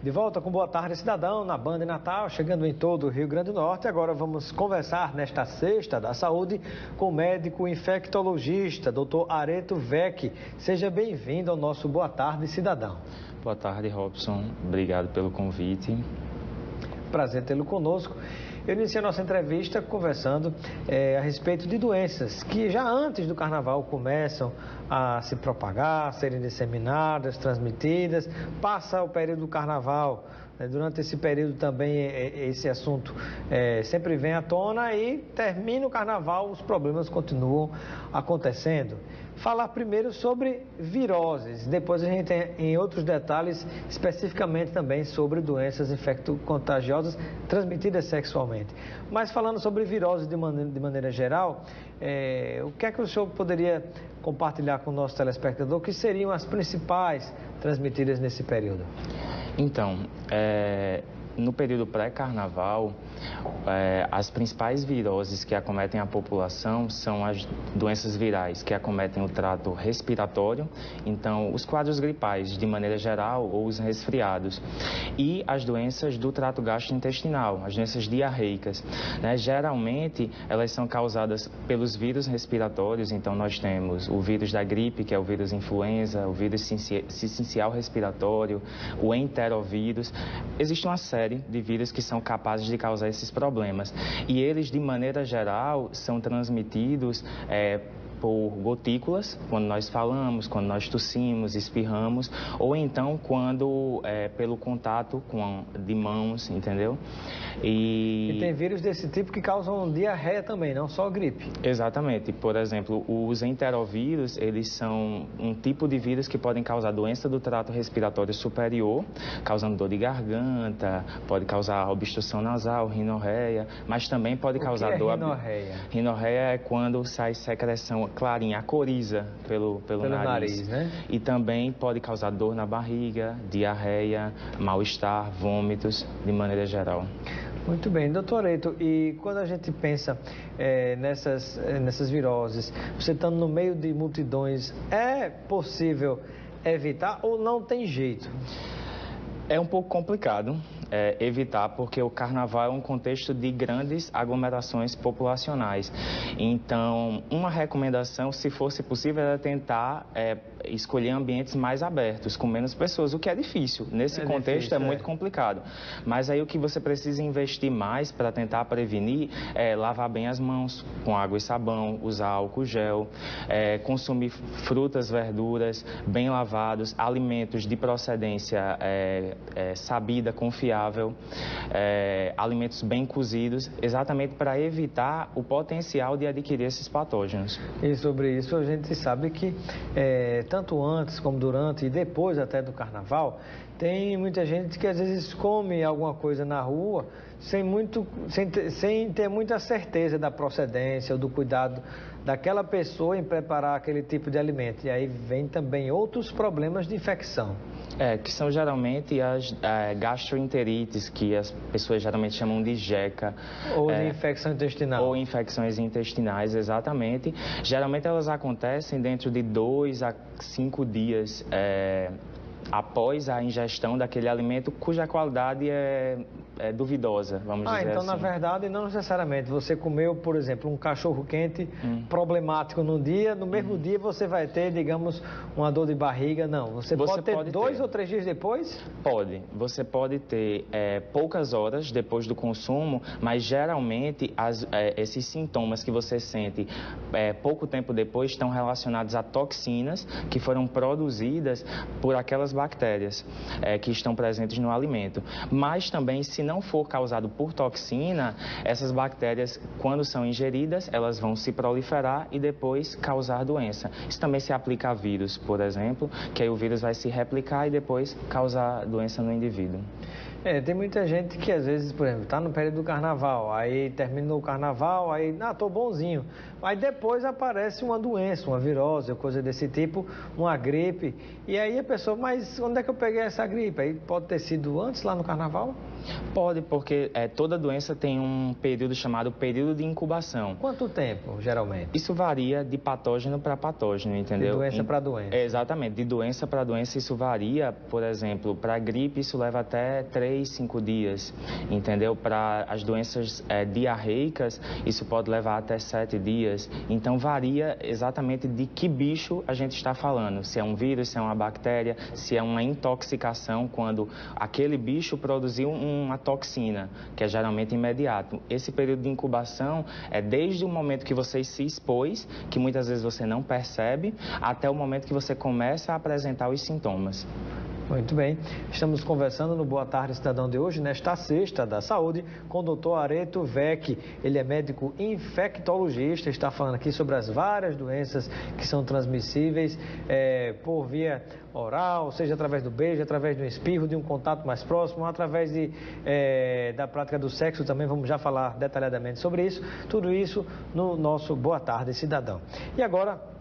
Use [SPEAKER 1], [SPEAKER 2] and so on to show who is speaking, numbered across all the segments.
[SPEAKER 1] De volta com Boa Tarde Cidadão, na Band Natal, chegando em todo o Rio Grande do Norte. Agora vamos conversar nesta sexta da saúde com o médico infectologista, Dr. Areto Vecchi. Seja bem-vindo ao nosso Boa Tarde Cidadão.
[SPEAKER 2] Boa tarde, Robson. Obrigado pelo convite.
[SPEAKER 1] Prazer tê-lo conosco. Eu iniciei a nossa entrevista conversando a respeito de doenças que já antes do carnaval começam a se propagar, serem disseminadas, transmitidas. Passa o período do carnaval, durante esse período também esse assunto sempre vem à tona e termina o carnaval, os problemas continuam acontecendo. Falar primeiro sobre viroses, depois a gente tem em outros detalhes, especificamente também sobre doenças infecto-contagiosas transmitidas sexualmente. Mas falando sobre viroses de maneira geral, o que é que o senhor poderia compartilhar com o nosso telespectador, que seriam as principais transmitidas nesse período?
[SPEAKER 2] Então, no período pré-carnaval, as principais viroses que acometem a população são as doenças virais que acometem o trato respiratório, então os quadros gripais de maneira geral ou os resfriados, e as doenças do trato gastrointestinal, as doenças diarreicas, né? Geralmente elas são causadas pelos vírus respiratórios, então nós temos o vírus da gripe, que é o vírus influenza, o vírus sincicial respiratório, o enterovírus. Existe uma série de vírus que são capazes de causar esses problemas. E eles, de maneira geral, são transmitidos por gotículas, quando nós falamos, quando nós tossimos, espirramos, ou então quando pelo contato de mãos, entendeu?
[SPEAKER 1] E tem vírus desse tipo que causam diarreia também, não só gripe.
[SPEAKER 2] Exatamente. Por exemplo, os enterovírus, eles são um tipo de vírus que podem causar doença do trato respiratório superior, causando dor de garganta, pode causar obstrução nasal, rinorreia, mas também pode causar dor...
[SPEAKER 1] rinorreia?
[SPEAKER 2] Rinorreia é quando sai secreção clarinha, a coriza pelo nariz,
[SPEAKER 1] né?
[SPEAKER 2] E também pode causar dor na barriga, diarreia, mal-estar, vômitos, de maneira geral.
[SPEAKER 1] Muito bem, doutor Areto, e quando a gente pensa nessas viroses, você estando no meio de multidões, é possível evitar ou não tem jeito?
[SPEAKER 2] É um pouco complicado evitar, porque o carnaval é um contexto de grandes aglomerações populacionais. Então, uma recomendação, se fosse possível, era tentar escolher ambientes mais abertos, com menos pessoas, o que é difícil. Nesse contexto é muito complicado. Mas aí o que você precisa investir mais para tentar prevenir é lavar bem as mãos com água e sabão, usar álcool gel, consumir frutas, verduras bem lavados, alimentos de procedência sabida, confiável, alimentos bem cozidos, exatamente para evitar o potencial de adquirir esses patógenos.
[SPEAKER 1] E sobre isso a gente sabe que tanto antes como durante e depois até do carnaval, tem muita gente que às vezes come alguma coisa na rua sem ter muita certeza da procedência ou do cuidado daquela pessoa em preparar aquele tipo de alimento. E aí vem também outros problemas de infecção.
[SPEAKER 2] Que são geralmente as gastroenterites, que as pessoas geralmente chamam de jeca.
[SPEAKER 1] Ou de infecção intestinal.
[SPEAKER 2] Ou infecções intestinais, exatamente. Geralmente elas acontecem dentro de 2 a 5 dias após a ingestão daquele alimento cuja qualidade é duvidosa, vamos dizer
[SPEAKER 1] então,
[SPEAKER 2] assim.
[SPEAKER 1] na verdade, não necessariamente. Você comeu, por exemplo, um cachorro quente problemático num dia, no mesmo dia você vai ter, digamos, uma dor de barriga. Não, você pode ter 2 ou 3 dias depois?
[SPEAKER 2] Pode. Você pode ter poucas horas depois do consumo, mas geralmente esses sintomas que você sente pouco tempo depois estão relacionados a toxinas que foram produzidas por aquelas bactérias que estão presentes no alimento. Mas também, se não for causado por toxina, essas bactérias, quando são ingeridas, elas vão se proliferar e depois causar doença. Isso também se aplica a vírus, por exemplo, que aí o vírus vai se replicar e depois causar doença no indivíduo.
[SPEAKER 1] Tem muita gente que às vezes, por exemplo, está no período do carnaval, aí terminou o carnaval, aí, tô bonzinho. Aí depois aparece uma doença, uma virose, coisa desse tipo, uma gripe. E aí a pessoa, mas onde é que eu peguei essa gripe? Aí pode ter sido antes, lá no carnaval?
[SPEAKER 2] Pode, porque toda doença tem um período chamado período de incubação.
[SPEAKER 1] Quanto tempo, geralmente?
[SPEAKER 2] Isso varia de patógeno para patógeno, entendeu?
[SPEAKER 1] De doença para doença.
[SPEAKER 2] Exatamente, de doença para doença isso varia, por exemplo, para a gripe isso leva até 3, 5 dias, entendeu? Para as doenças diarreicas isso pode levar até 7 dias. Então varia exatamente de que bicho a gente está falando, se é um vírus, se é uma bactéria, se é uma intoxicação, quando aquele bicho produziu uma toxina, que é geralmente imediato. Esse período de incubação é desde o momento que você se expôs, que muitas vezes você não percebe, até o momento que você começa a apresentar os sintomas.
[SPEAKER 1] Muito bem, estamos conversando no Boa Tarde Cidadão de hoje, nesta sexta da saúde, com o Dr. Areto Vec. Ele é médico infectologista, está falando aqui sobre as várias doenças que são transmissíveis por via oral, seja através do beijo, através do espirro, de um contato mais próximo, através da prática do sexo também, vamos já falar detalhadamente sobre isso, tudo isso no nosso Boa Tarde Cidadão. E agora,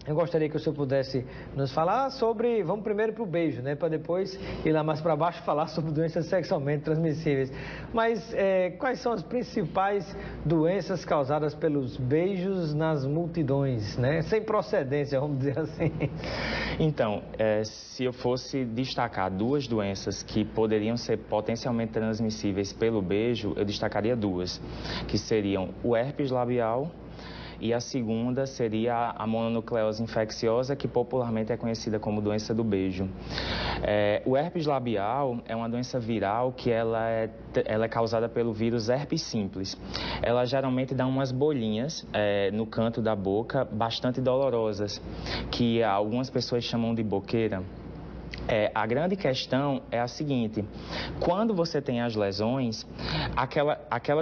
[SPEAKER 1] eu gostaria que o senhor pudesse nos falar sobre, vamos primeiro para o beijo, né, para depois ir lá mais para baixo falar sobre doenças sexualmente transmissíveis. Mas quais são as principais doenças causadas pelos beijos nas multidões, né, sem procedência, vamos dizer assim?
[SPEAKER 2] Então, se eu fosse destacar duas doenças que poderiam ser potencialmente transmissíveis pelo beijo, eu destacaria duas, que seriam o herpes labial e a segunda seria a mononucleose infecciosa, que popularmente é conhecida como doença do beijo. O herpes labial é uma doença viral que ela é causada pelo vírus herpes simples. Ela geralmente dá umas bolinhas no canto da boca, bastante dolorosas, que algumas pessoas chamam de boqueira. A grande questão é a seguinte: quando você tem as lesões,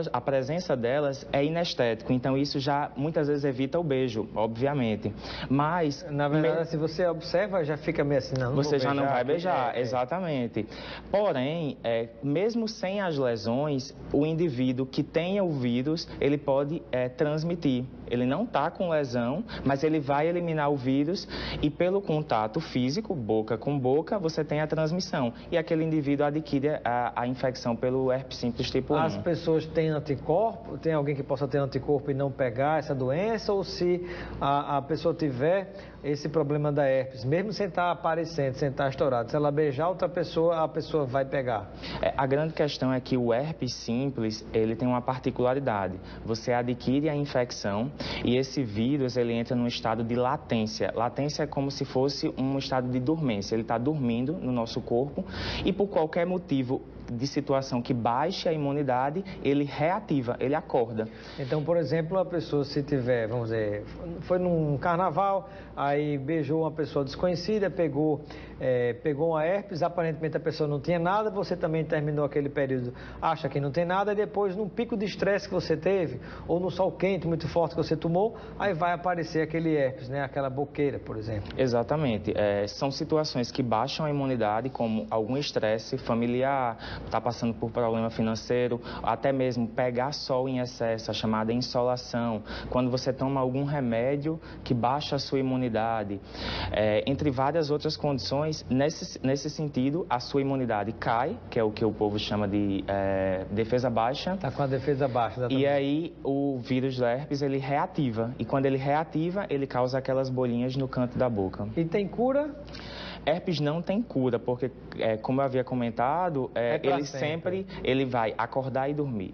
[SPEAKER 2] a presença delas é inestético, então isso já muitas vezes evita o beijo, obviamente. Mas,
[SPEAKER 1] na verdade, se você observa, já fica meio assim, não
[SPEAKER 2] você já
[SPEAKER 1] beijar,
[SPEAKER 2] não vai beijar, exatamente. Porém, mesmo sem as lesões, o indivíduo que tenha o vírus, ele pode transmitir. Ele não está com lesão, mas ele vai eliminar o vírus e pelo contato físico, boca com boca, você tem a transmissão. E aquele indivíduo adquire a infecção pelo herpes simples tipo 1.
[SPEAKER 1] As pessoas têm anticorpo? Tem alguém que possa ter anticorpo e não pegar essa doença? Ou se a pessoa tiver esse problema da herpes, mesmo sem estar aparecendo, sem estar estourado, se ela beijar outra pessoa, a pessoa vai pegar?
[SPEAKER 2] A grande questão é que o herpes simples, ele tem uma particularidade. Você adquire a infecção e esse vírus, ele entra num estado de latência. Latência é como se fosse um estado de dormência. Ele está dormindo no nosso corpo e por qualquer motivo de situação que baixe a imunidade, ele reativa, ele acorda.
[SPEAKER 1] Então, por exemplo, a pessoa se tiver, vamos dizer, foi num carnaval, aí beijou uma pessoa desconhecida, pegou uma herpes, aparentemente a pessoa não tinha nada, você também terminou aquele período, acha que não tem nada, e depois, num pico de estresse que você teve, ou no sol quente muito forte que você tomou, aí vai aparecer aquele herpes, né? Aquela boqueira, por exemplo.
[SPEAKER 2] Exatamente. São situações que baixam a imunidade, como algum estresse familiar, está passando por problema financeiro, até mesmo pegar sol em excesso, a chamada insolação, quando você toma algum remédio que baixa a sua imunidade, entre várias outras condições, nesse sentido, a sua imunidade cai, que é o que o povo chama de defesa baixa.
[SPEAKER 1] Está com a defesa baixa, exatamente.
[SPEAKER 2] E aí o vírus do herpes, ele reativa, e quando ele reativa, ele causa aquelas bolinhas no canto da boca.
[SPEAKER 1] E tem cura?
[SPEAKER 2] Herpes não tem cura, porque, como eu havia comentado, ele vai acordar e dormir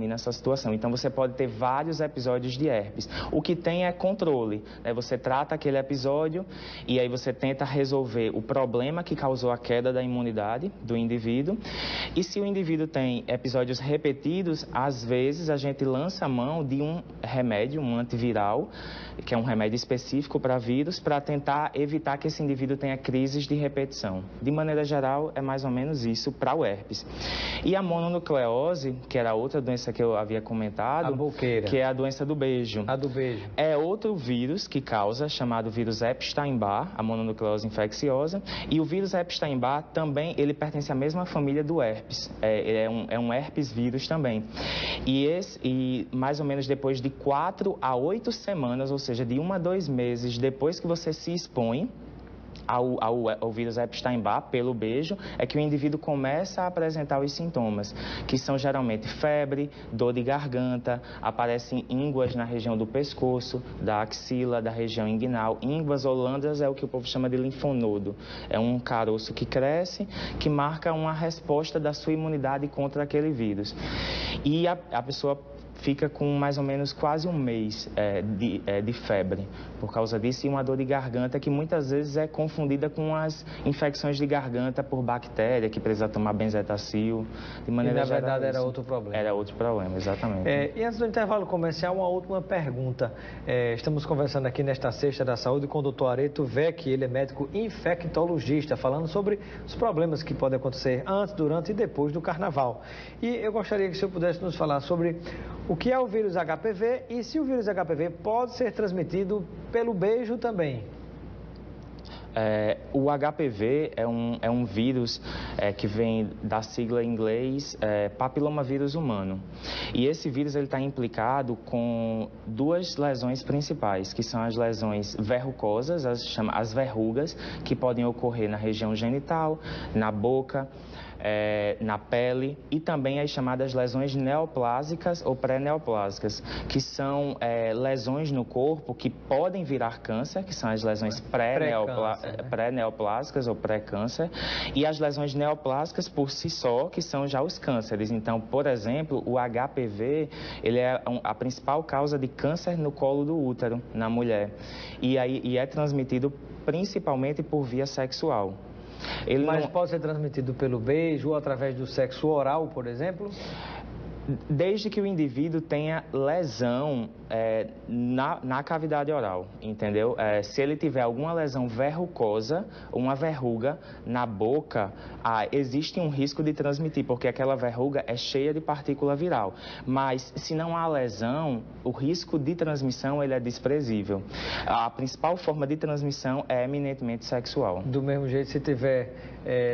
[SPEAKER 2] nessa situação. Então, você pode ter vários episódios de herpes. O que tem é controle, né? Você trata aquele episódio e aí você tenta resolver o problema que causou a queda da imunidade do indivíduo. E se o indivíduo tem episódios repetidos, às vezes a gente lança a mão de um remédio, um antiviral, que é um remédio específico para vírus, para tentar evitar que esse indivíduo tenha crises de repetição. De maneira geral, é mais ou menos isso para o herpes. E a mononucleose, que era outra doença que eu havia comentado,
[SPEAKER 1] a boqueira,
[SPEAKER 2] que é a doença do beijo.
[SPEAKER 1] A do beijo.
[SPEAKER 2] É outro vírus que causa, chamado vírus Epstein-Barr, a mononucleose infecciosa. E o vírus Epstein-Barr também, ele pertence à mesma família do herpes. É um herpes vírus também. E mais ou menos depois de 4 a 8 semanas, ou seja, de 1 a 2 meses depois que você se expõe ao vírus Epstein-Barr pelo beijo, é que o indivíduo começa a apresentar os sintomas, que são geralmente febre, dor de garganta, aparecem ínguas na região do pescoço, da axila, da região inguinal. Ínguas holandas é o que o povo chama de linfonodo. É um caroço que cresce, que marca uma resposta da sua imunidade contra aquele vírus. E a pessoa fica com mais ou menos quase um mês de febre por causa disso, e uma dor de garganta que muitas vezes é confundida com as infecções de garganta por bactéria, que precisa tomar benzetacil. De maneira
[SPEAKER 1] geral, na verdade
[SPEAKER 2] era
[SPEAKER 1] outro problema.
[SPEAKER 2] Era outro problema, exatamente.
[SPEAKER 1] E antes do intervalo comercial, uma última pergunta. Estamos conversando aqui nesta Sexta da Saúde com o Dr. Areto Vecchi, ele é médico infectologista, falando sobre os problemas que podem acontecer antes, durante e depois do carnaval. E eu gostaria que o senhor pudesse nos falar sobre o que é o vírus HPV e se o vírus HPV pode ser transmitido pelo beijo também.
[SPEAKER 2] O HPV é um vírus que vem da sigla em inglês papilomavírus humano. E esse vírus está implicado com 2 lesões principais, que são as lesões verrucosas, as verrugas, que podem ocorrer na região genital, na boca, na pele, e também as chamadas lesões neoplásicas ou pré-neoplásicas, que são lesões no corpo que podem virar câncer, que são as lesões pré-neoplásicas ou pré-câncer, e as lesões neoplásicas por si só, que são já os cânceres. Então, por exemplo, o HPV, ele é a principal causa de câncer no colo do útero na mulher, e é transmitido principalmente por via sexual.
[SPEAKER 1] Mas pode ser transmitido pelo beijo ou através do sexo oral, por exemplo?
[SPEAKER 2] Desde que o indivíduo tenha lesão na cavidade oral, entendeu? Se ele tiver alguma lesão verrucosa, uma verruga na boca, existe um risco de transmitir, porque aquela verruga é cheia de partícula viral. Mas se não há lesão, o risco de transmissão ele é desprezível. A principal forma de transmissão é eminentemente sexual.
[SPEAKER 1] Do mesmo jeito, se tiver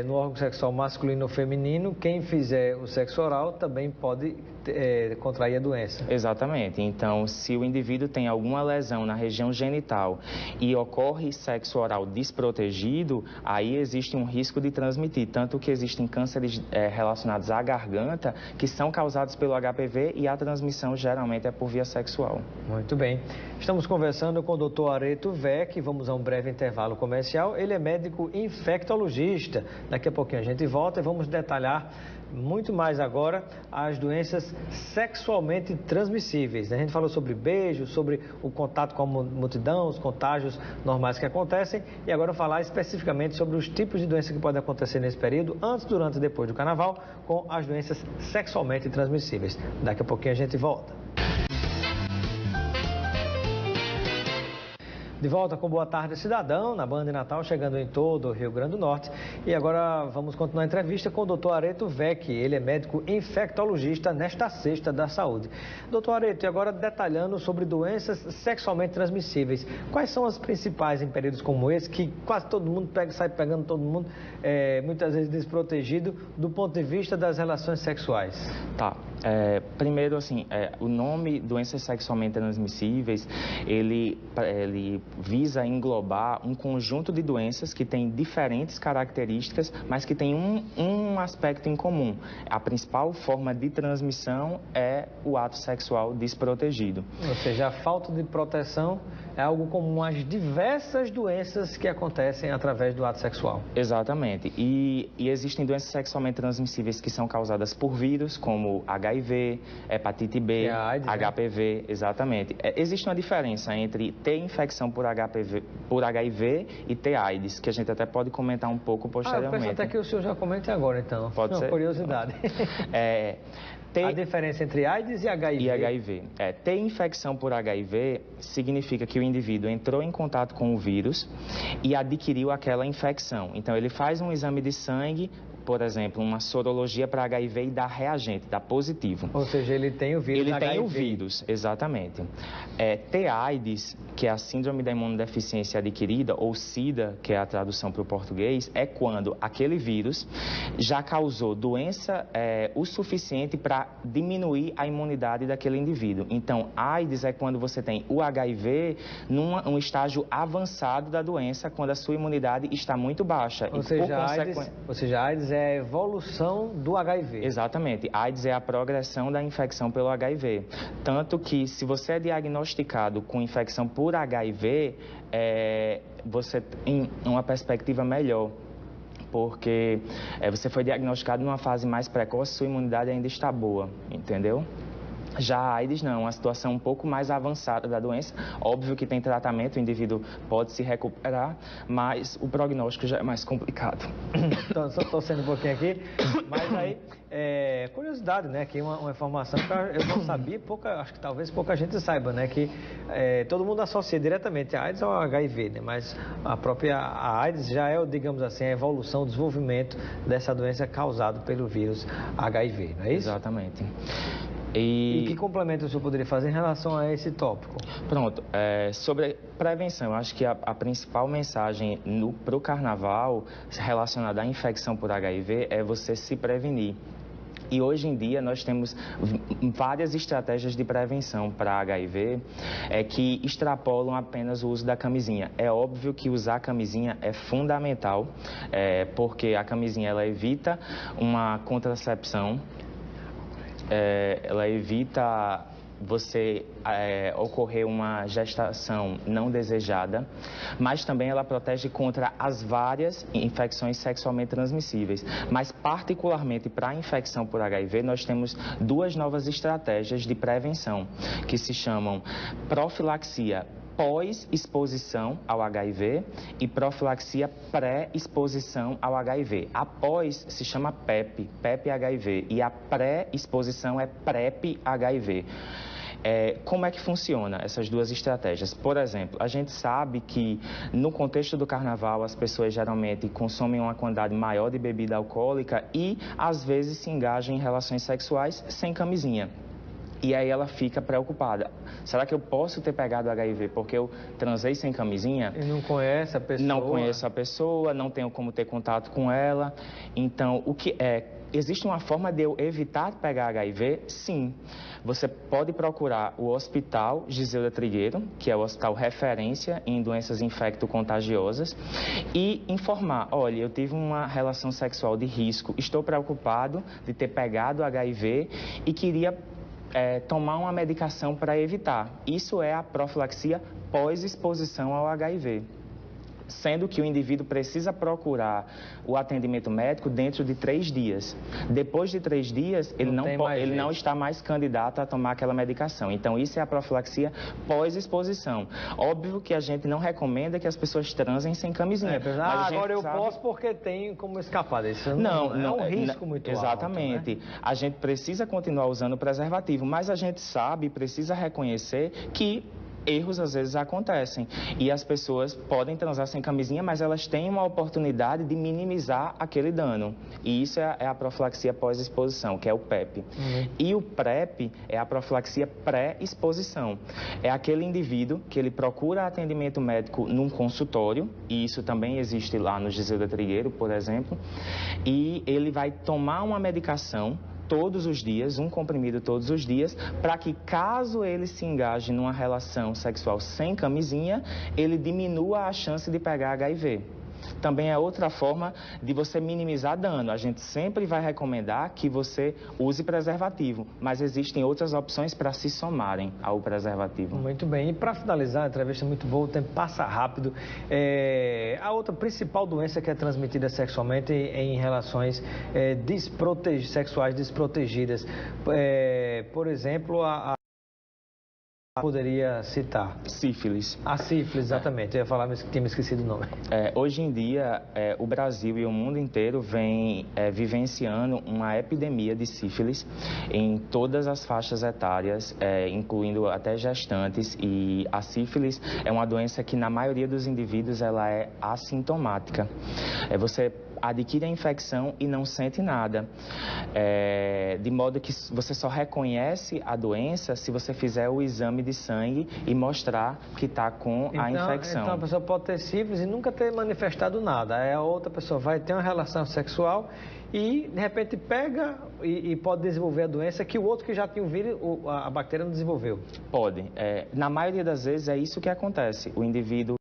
[SPEAKER 1] no órgão sexual masculino ou feminino, quem fizer o sexo oral também pode contrair a doença.
[SPEAKER 2] Exatamente. Então, se o indivíduo tem alguma lesão na região genital e ocorre sexo oral desprotegido, aí existe um risco de transmitir. Tanto que existem cânceres relacionados à garganta que são causados pelo HPV e a transmissão geralmente é por via sexual.
[SPEAKER 1] Muito bem. Estamos conversando com o Dr. Areto Vecchi. Vamos a um breve intervalo comercial. Ele é médico infectologista. Daqui a pouquinho a gente volta e vamos detalhar muito mais agora as doenças sexualmente transmissíveis. A gente falou sobre beijo, sobre o contato com a multidão, os contágios normais que acontecem, e agora vou falar especificamente sobre os tipos de doenças que podem acontecer nesse período, antes, durante e depois do carnaval, com as doenças sexualmente transmissíveis. Daqui a pouquinho a gente volta. De volta com Boa Tarde Cidadão, na Band Natal, chegando em todo o Rio Grande do Norte. E agora vamos continuar a entrevista com o Dr. Areto Vecchi. Ele é médico infectologista nesta Sexta da Saúde. Dr. Areto, e agora detalhando sobre doenças sexualmente transmissíveis. Quais são as principais em períodos como esse, que quase todo mundo sai pegando todo mundo, muitas vezes desprotegido, do ponto de vista das relações sexuais?
[SPEAKER 2] Tá. Primeiro, assim, o nome doenças sexualmente transmissíveis, ele visa englobar um conjunto de doenças que têm diferentes características, mas que têm um aspecto em comum. A principal forma de transmissão é o ato sexual desprotegido.
[SPEAKER 1] Ou seja, a falta de proteção é algo comum às diversas doenças que acontecem através do ato sexual.
[SPEAKER 2] Exatamente. E existem doenças sexualmente transmissíveis que são causadas por vírus, como HIV, hepatite B,
[SPEAKER 1] AIDS,
[SPEAKER 2] HPV, né? Exatamente. Existe uma diferença entre ter infecção por HIV e ter AIDS, que a gente até pode comentar um pouco posteriormente.
[SPEAKER 1] Eu penso até que o senhor já comente agora, então.
[SPEAKER 2] Pode ser?
[SPEAKER 1] Curiosidade. A diferença entre AIDS e HIV?
[SPEAKER 2] E HIV. Ter infecção por HIV significa que o indivíduo entrou em contato com o vírus e adquiriu aquela infecção. Então, ele faz um exame de sangue, por exemplo, uma sorologia para HIV e dá reagente, dá positivo.
[SPEAKER 1] Ou seja, ele tem o vírus
[SPEAKER 2] Ele
[SPEAKER 1] HIV.
[SPEAKER 2] tem o vírus, exatamente. Ter AIDS, que é a síndrome da imunodeficiência adquirida, ou SIDA, que é a tradução para o português, é quando aquele vírus já causou doença o suficiente para diminuir a imunidade daquele indivíduo. Então, AIDS é quando você tem o HIV num estágio avançado da doença, quando a sua imunidade está muito baixa.
[SPEAKER 1] Ou seja, AIDS é a evolução do HIV.
[SPEAKER 2] Exatamente. AIDS é a progressão da infecção pelo HIV. Tanto que, se você é diagnosticado com infecção por HIV, você tem uma perspectiva melhor, porque você foi diagnosticado numa fase mais precoce, sua imunidade ainda está boa, entendeu? Já a AIDS não, uma situação um pouco mais avançada da doença. Óbvio que tem tratamento, o indivíduo pode se recuperar, mas o prognóstico já é mais complicado.
[SPEAKER 1] Então, só torcendo um pouquinho aqui, mas aí, curiosidade, né, que uma informação que eu não sabia, acho que talvez pouca gente saiba, né, que todo mundo associa diretamente a AIDS ao HIV, né, mas a AIDS já é, digamos assim, a evolução, o desenvolvimento dessa doença causada pelo vírus HIV, não é isso?
[SPEAKER 2] Exatamente.
[SPEAKER 1] E que complemento o senhor poderia fazer em relação a esse tópico?
[SPEAKER 2] Pronto, sobre prevenção, eu acho que a principal mensagem para o carnaval relacionada à infecção por HIV é você se prevenir. E hoje em dia nós temos várias estratégias de prevenção para HIV que extrapolam apenas o uso da camisinha. É óbvio que usar a camisinha é fundamental, porque a camisinha ela evita uma contracepção, ela evita você ocorrer uma gestação não desejada, mas também ela protege contra as várias infecções sexualmente transmissíveis. Mas particularmente para a infecção por HIV, nós temos duas novas estratégias de prevenção, que se chamam profilaxia pós-exposição ao HIV e profilaxia pré-exposição ao HIV. A pós se chama PEP-HIV, e a pré-exposição é PrEP-HIV. Como é que funciona essas duas estratégias? Por exemplo, a gente sabe que no contexto do carnaval as pessoas geralmente consomem uma quantidade maior de bebida alcoólica e às vezes se engajam em relações sexuais sem camisinha. E aí ela fica preocupada. Será que eu posso ter pegado HIV porque eu transei sem camisinha?
[SPEAKER 1] E não conhece a pessoa?
[SPEAKER 2] Não conheço a pessoa, não tenho como ter contato com ela. Então, existe uma forma de eu evitar pegar HIV? Sim. Você pode procurar o Hospital Giseuda Trigueiro, que é o hospital referência em doenças infecto-contagiosas, e informar: olha, eu tive uma relação sexual de risco, estou preocupado de ter pegado HIV e queria tomar uma medicação para evitar. Isso é a profilaxia pós-exposição ao HIV. Sendo que o indivíduo precisa procurar o atendimento médico dentro de 3 dias. Depois de 3 dias, ele não está mais candidato a tomar aquela medicação. Então, isso é a profilaxia pós-exposição. Óbvio que a gente não recomenda que as pessoas transem sem camisinha.
[SPEAKER 1] Agora eu posso porque tem como escapar. Isso não é um risco muito alto.
[SPEAKER 2] Exatamente. Né? A gente precisa continuar usando o preservativo, mas a gente sabe e precisa reconhecer que erros às vezes acontecem e as pessoas podem transar sem camisinha, mas elas têm uma oportunidade de minimizar aquele dano. E isso é a profilaxia pós-exposição, que é o PEP. E o PrEP é a profilaxia pré-exposição. É aquele indivíduo que ele procura atendimento médico num consultório, e isso também existe lá no Giseuda Trigueiro, por exemplo, e ele vai tomar uma medicação todos os dias, um comprimido todos os dias, para que caso ele se engaje numa relação sexual sem camisinha, ele diminua a chance de pegar HIV. Também é outra forma de você minimizar dano. A gente sempre vai recomendar que você use preservativo, mas existem outras opções para se somarem ao preservativo.
[SPEAKER 1] Muito bem. E para finalizar, a entrevista é muito boa, o tempo passa rápido. A outra principal doença que é transmitida sexualmente em relações sexuais desprotegidas. Por exemplo, poderia citar?
[SPEAKER 2] Sífilis.
[SPEAKER 1] A sífilis, exatamente. Eu ia falar, mas tinha me esquecido o nome.
[SPEAKER 2] Hoje em dia, o Brasil e o mundo inteiro vem vivenciando uma epidemia de sífilis em todas as faixas etárias, incluindo até gestantes. E a sífilis é uma doença que, na maioria dos indivíduos, ela é assintomática. Você adquire a infecção e não sente nada, de modo que você só reconhece a doença se você fizer o exame de sangue e mostrar que está com a infecção.
[SPEAKER 1] Então a pessoa pode ter sífilis e nunca ter manifestado nada. Aí a outra pessoa vai ter uma relação sexual e de repente pega e pode desenvolver a doença que o outro que já tinha o vírus, a bactéria não desenvolveu.
[SPEAKER 2] Pode. Na maioria das vezes é isso que acontece. O indivíduo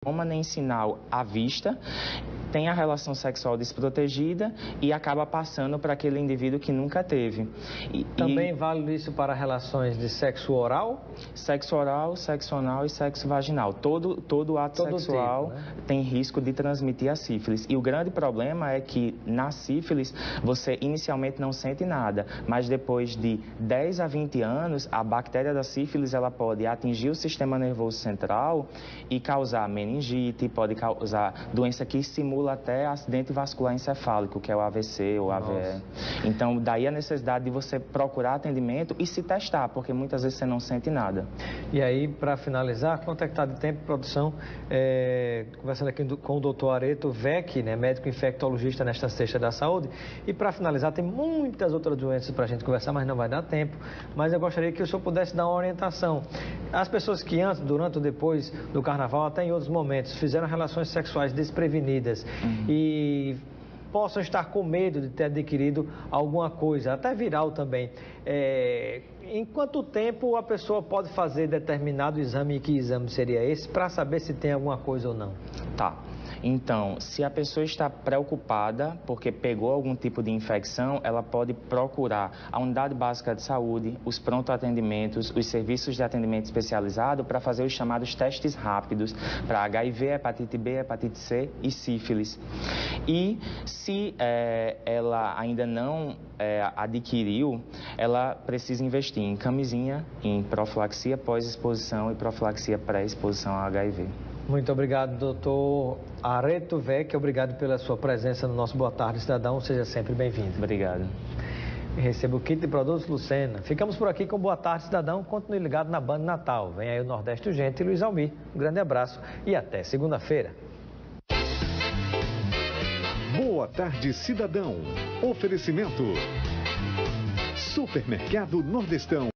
[SPEAKER 2] não toma nem sinal à vista, tem a relação sexual desprotegida e acaba passando para aquele indivíduo que nunca teve.
[SPEAKER 1] Também vale isso para relações de sexo oral?
[SPEAKER 2] Sexo oral, sexo anal e sexo vaginal. Todo ato sexual
[SPEAKER 1] tipo, né?
[SPEAKER 2] Tem risco de transmitir a sífilis. E o grande problema é que na sífilis você inicialmente não sente nada, mas depois de 10 a 20 anos, a bactéria da sífilis ela pode atingir o sistema nervoso central e causar meningite, pode causar doença que simula até acidente vascular encefálico, que é o AVC ou AVE. Então, daí a necessidade de você procurar atendimento e se testar, porque muitas vezes você não sente nada.
[SPEAKER 1] E aí, para finalizar, quanto é que está de tempo, produção? Conversando aqui com o doutor Areto Vec, né, médico infectologista nesta Sexta da Saúde. E para finalizar, tem muitas outras doenças para a gente conversar, mas não vai dar tempo. Mas eu gostaria que o senhor pudesse dar uma orientação. As pessoas que antes, durante ou depois do carnaval, até em outros momentos, fizeram relações sexuais desprevenidas e possam estar com medo de ter adquirido alguma coisa, até viral também. Em quanto tempo a pessoa pode fazer determinado exame, e que exame seria esse, para saber se tem alguma coisa ou não?
[SPEAKER 2] Tá. Então, se a pessoa está preocupada porque pegou algum tipo de infecção, ela pode procurar a unidade básica de saúde, os pronto-atendimentos, os serviços de atendimento especializado para fazer os chamados testes rápidos para HIV, hepatite B, hepatite C e sífilis. E se ela ainda não adquiriu, ela precisa investir em camisinha, em profilaxia pós-exposição e profilaxia pré-exposição a HIV.
[SPEAKER 1] Muito obrigado, doutor Areto Vec. Obrigado pela sua presença no nosso Boa Tarde, Cidadão. Seja sempre bem-vindo.
[SPEAKER 2] Obrigado.
[SPEAKER 1] Receba o kit de produtos Lucena. Ficamos por aqui com Boa Tarde, Cidadão. Continue ligado na Band Natal. Vem aí o Nordeste Urgente e Luiz Almir. Um grande abraço e até segunda-feira.
[SPEAKER 3] Boa Tarde, Cidadão. Oferecimento. Supermercado Nordestão.